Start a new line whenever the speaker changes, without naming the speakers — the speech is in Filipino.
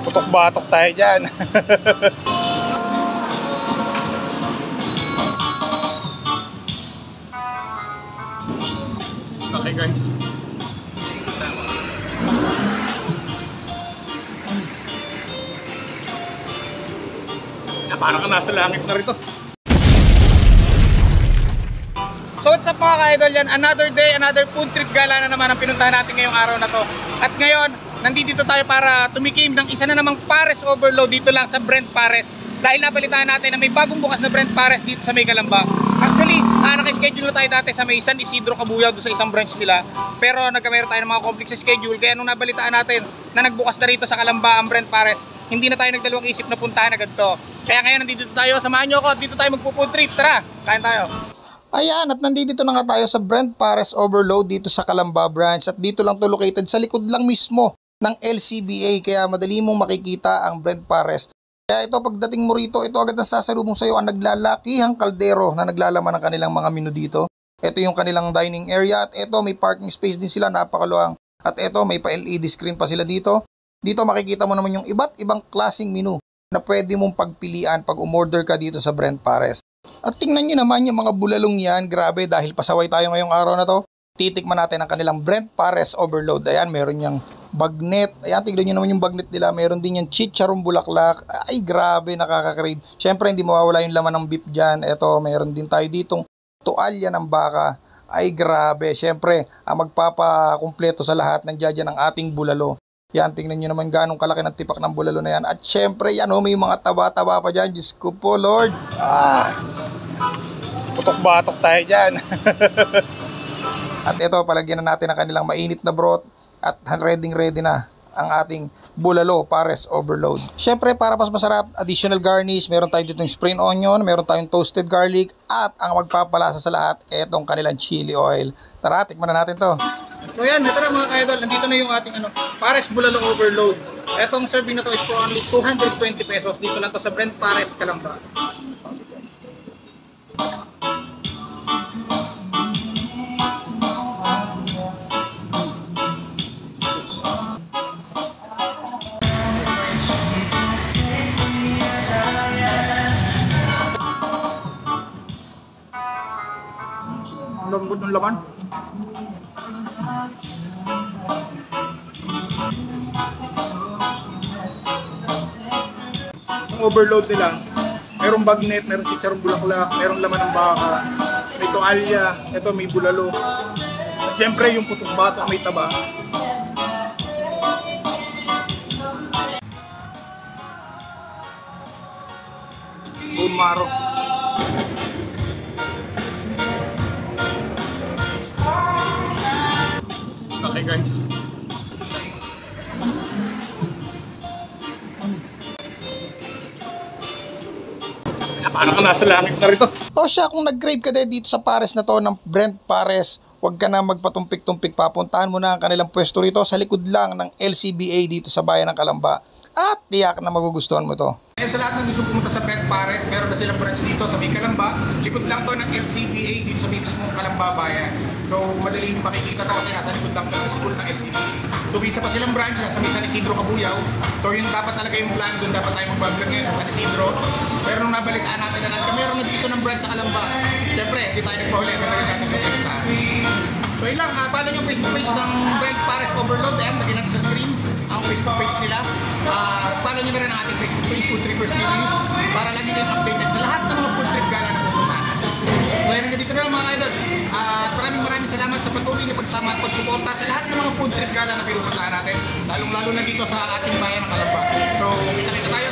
Putok-batok tayo dyan. Okay guys. Parang ka nasa langit na rito. So what's up mga ka-idol, yan another day, another food trip gala na naman ang pinuntahan natin ngayong araw na to. At ngayon, nandito tayo para tumikim ng isa na namang Pares overload dito lang sa Brent Pares. Dahil nabalitaan natin na may bagong bukas na Brent Pares dito sa may Calamba. Actually, naka-schedule na tayo dati sa may San Isidro Cabuyao doon sa isang branch nila. Pero nagkamera tayo ng mga complex sa schedule. Kaya nung nabalitaan natin na nagbukas na rito sa Calamba ang Brent Pares, hindi na tayo nagdalawang isip na puntahan agad to. Kaya ngayon nandito tayo, samahan nyo ako at dito tayo magpo-food trip. Tara, kain tayo.
Ayan, at nandito na nga tayo sa Brent Pares Overload dito sa Calamba branch. At dito lang to located sa likod lang mismo ng LCBA. Kaya madali mong makikita ang Brent Pares. Kaya ito, pagdating mo rito, ito agad ang sasalubong sa iyo ang naglalakihang kaldero na naglalaman ng kanilang mga menu dito. Ito yung kanilang dining area at ito may parking space din sila, napakaluwang. At ito may pa-LED screen pa sila dito. Dito makikita mo naman yung iba't ibang klaseng menu na pwede mong pagpilian pag umorder ka dito sa Brent Pares. At tingnan nyo naman yung mga bulalong yan, grabe dahil pasaway tayo ngayong araw na to. Titikman natin ang kanilang Brent Pares Overload. Ayan, meron yung bagnet. Ayan, tignan nyo naman yung bagnet nila. Meron din yung chicharong bulaklak. Ay, grabe, nakaka-crave. Siyempre, hindi mawawala yung laman ng beef dyan. Ito, meron din tayo ditong tualya ng baka. Ay, grabe. Siyempre, ang magpapakumpleto sa lahat ng dyan ang ating bulalo. Yan, tingnan nyo naman ganong kalaki ng tipak ng bulalo na yan. At syempre, yan may mga taba-taba pa dyan. Diyos ko po, Lord.
Putok-batok tayo dyan.
At ito, palagyan na natin ang kanilang mainit na broth. At ready na ang ating bulalo Pares Overload. Syempre, para mas masarap, additional garnish. Meron tayo ditong spring onion, meron tayong toasted garlic. At ang magpapalasa sa lahat, etong kanilang chili oil. Tara, tikman na natin to.
So yan, ito na mga ka-idol, nandito na yung ating Pares Bulalo Overload. Etong serving na to is for only 220 pesos. Dito lang to sa Brent Pares, Calamba. Lambot ng laman. Ang overload nila, merong bagnet, merong chicharong bulaklak, merong laman ng baka, may tualya, ito may bulalo. At syempre yung putok-batok may taba. Bone marrow. Okay guys. Paano ka nasa langit na rito?
O siya, kung nag-crave ka dito sa Pares na to ng Brent Pares, huwag ka na magpatumpik-tumpik pa. Puntahan mo na ang kanilang pwesto rito sa likod lang ng LCBA dito sa bayan ng Calamba. At tiyak na magugustuhan mo to.
Ayan, sa lahat ng gusto pumunta sa Brent Pares, meron na silang branch dito sa may Calamba. Likod lang to ng LCBA dito sa may mismong Calamba bayan. So madaling makikita to kasi nasa likod lang to ng school ng LCBA. Tubisa pa silang branch sa may San Isidro Cabuyao. So yun dapat talaga yung plan, doon dapat tayo mag-vlog ngayon sa San Isidro. Pero nung nabalitaan natin na meron na dito ng branch sa Calamba, syempre hindi tayo nagpahuli, katagal natin magpalitaan. So yun lang, follow nyo yung Facebook page ng Brent Pares Overload. Ayan, lagyan natin sa screen ang Facebook page nila. Follow nyo na rin ang ating Facebook page, Food Trippers TV, para lagi kayong updated sa lahat ng mga food trip gala na pupunta. Ngayon hanggang dito na lang mga idol. Maraming salamat sa patuloy na pagsama at pagsuporta sa lahat ng mga food trip gala na pinupuntahan natin. Lalong-lalo na dito sa ating bayan ng Calamba. So, kita tayo